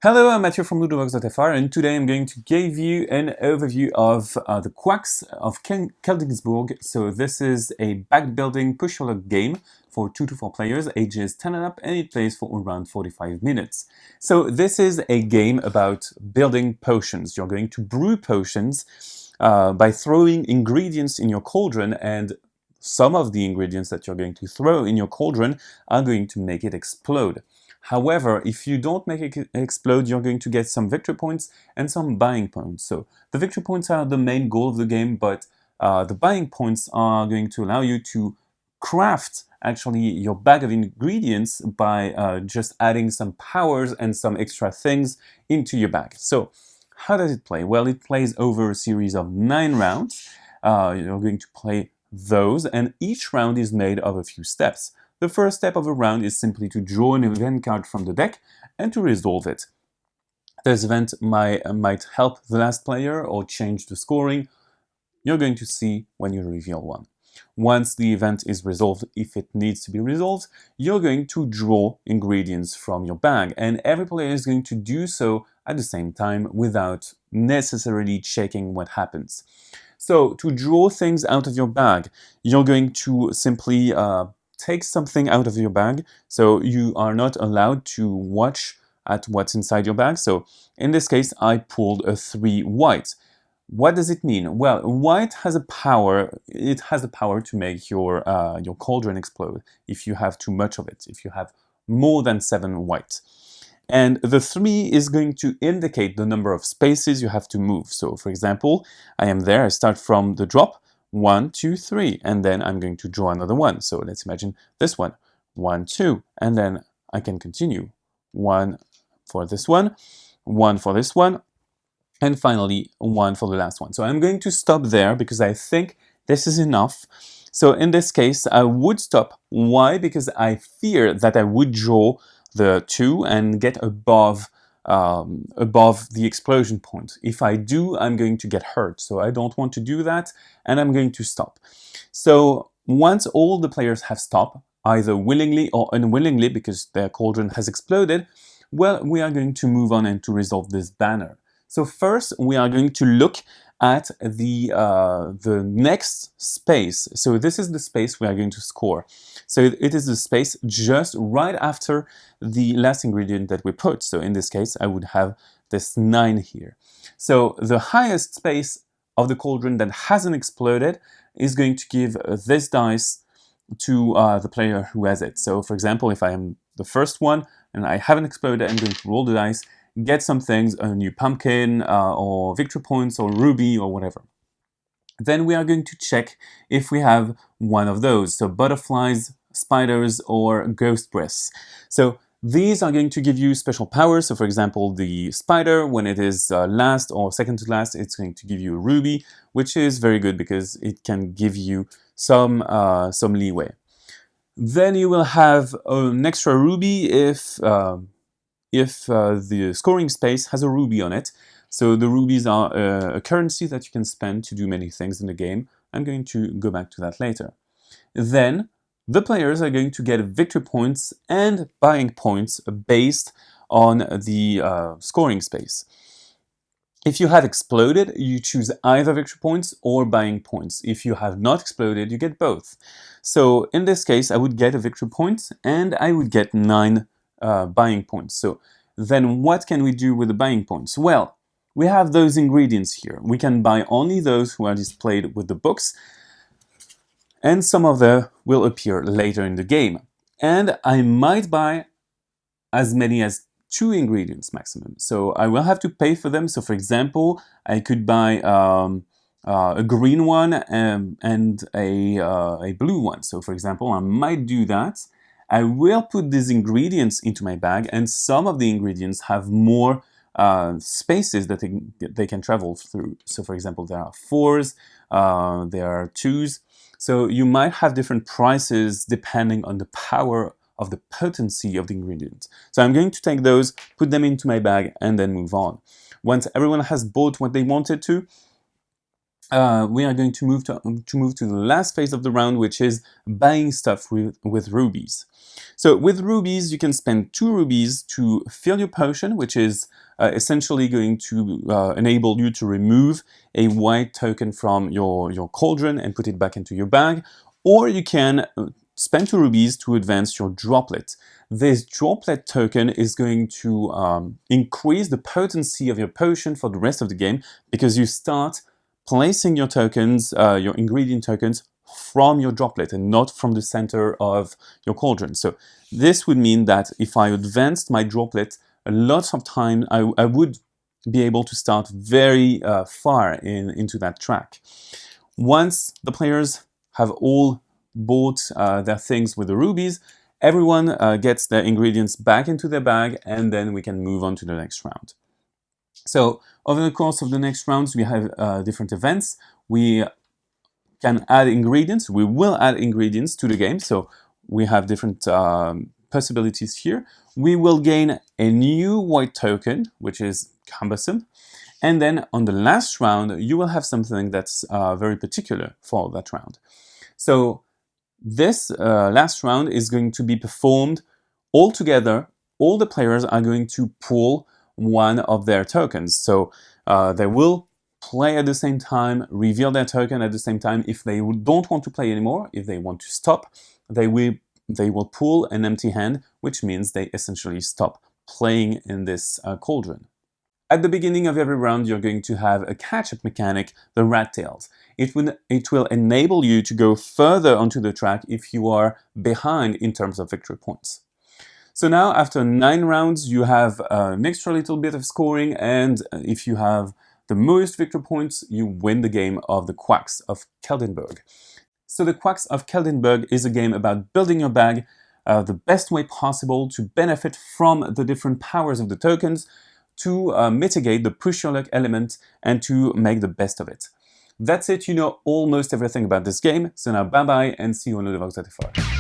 Hello, I'm Mathieu from Ludo.fr, and today I'm going to give you an overview of the Quacks of Quedlinburg. So this is a back-building push-your-luck game for 2 to 4 players, ages 10 and up, and it plays for around 45 minutes. So this is a game about building potions. You're going to brew potions by throwing ingredients in your cauldron, and some of the ingredients that you're going to throw in your cauldron are going to make it explode. However, if you don't make it explode, you're going to get some victory points and some buying points. So the victory points are the main goal of the game, but the buying points are going to allow you to craft actually your bag of ingredients by just adding some powers and some extra things into your bag. So how does it play? Well, it plays over a series of 9 rounds. You're going to play those, and each round is made of a few steps. The first step of a round is simply to draw an event card from the deck and to resolve it. This event might help the last player or change the scoring. You're going to see when you reveal one. Once the event is resolved, if it needs to be resolved, you're going to draw ingredients from your bag, and every player is going to do so at the same time without necessarily checking what happens. So to draw things out of your bag, you're going to simply take something out of your bag, so you are not allowed to watch at what's inside your bag. So in this case, I pulled a 3 white. What does it mean? Well, white has a power. It has the power to make your cauldron explode if you have too much of it, if you have more than 7 white. And the 3 is going to indicate the number of spaces you have to move. So for example, I am there, I start from the drop, 1, 2, 3, and then I'm going to draw another one. So let's imagine this one, 1, 2, and then I can continue. 1 for this one, 1 for this one, and finally 1 for the last one. So I'm going to stop there because I think this is enough. So in this case, I would stop. Why? Because I fear that I would draw the 2 and get above the explosion point. If I do, I'm going to get hurt, so I don't want to do that, and I'm going to stop. So once all the players have stopped, either willingly or unwillingly because their cauldron has exploded, well, we are going to move on and to resolve this banner. So first, we are going to look at the next space. So this is the space we are going to score. So it is the space just right after the last ingredient that we put. So in this case, I would have this 9 here. So the highest space of the cauldron that hasn't exploded is going to give this dice to the player who has it. So for example, if I am the first one and I haven't exploded, I'm going to roll the dice, get some things, a new pumpkin, or victory points, or ruby, or whatever. Then we are going to check if we have one of those, so butterflies, spiders, or ghost breaths. So these are going to give you special powers. So for example, the spider, when it is last or second to last, it's going to give you a ruby, which is very good because it can give you some leeway. Then you will have an extra ruby if the scoring space has a ruby on it. So the rubies are a currency that you can spend to do many things in the game. I'm going to go back to that later. Then the players are going to get victory points and buying points based on the scoring space. If you have exploded, you choose either victory points or buying points. If you have not exploded, you get both. So in this case, I would get a victory point and I would get 9 buying points. So then what can we do with the buying points? Well, we have those ingredients here. We can buy only those who are displayed with the books, and some of them will appear later in the game. And I might buy as many as 2 ingredients maximum. So I will have to pay for them. So for example, I could buy a green one and a blue one. So for example, I might do that. I will put these ingredients into my bag, and some of the ingredients have more spaces that they can travel through. So for example, there are 4s, there are 2s. So you might have different prices depending on the power of the potency of the ingredients. So I'm going to take those, put them into my bag, and then move on. Once everyone has bought what they wanted to, we are going to move to the last phase of the round, which is buying stuff with rubies. So with rubies, you can spend 2 rubies to fill your potion, which is essentially going to enable you to remove a white token from your cauldron and put it back into your bag. Or you can spend 2 rubies to advance your droplet. This droplet token is going to increase the potency of your potion for the rest of the game, because you start placing your tokens, your ingredient tokens, from your droplet and not from the center of your cauldron. So this would mean that if I advanced my droplet a lot of time, I would be able to start very far into that track. Once the players have all bought their things with the rubies, everyone gets their ingredients back into their bag, and then we can move on to the next round. So over the course of the next rounds, we have different events. We can add ingredients. We will add ingredients to the game. So we have different possibilities here. We will gain a new white token, which is cumbersome. And then on the last round, you will have something that's very particular for that round. So this last round is going to be performed all together. All the players are going to pull one of their tokens. So they will play at the same time, reveal their token at the same time. If they don't want to play anymore, if they want to stop, they will pull an empty hand, which means they essentially stop playing in this cauldron. At the beginning of every round, you're going to have a catch-up mechanic, the rat tails. It will enable you to go further onto the track if you are behind in terms of victory points. So now, after 9 rounds, you have an extra little bit of scoring, and if you have the most victory points, you win the game of the Quacks of Quedlinburg. So the Quacks of Quedlinburg is a game about building your bag the best way possible to benefit from the different powers of the tokens, to mitigate the push your luck element, and to make the best of it. That's it, you know almost everything about this game, so now bye bye and see you on LudoChrono.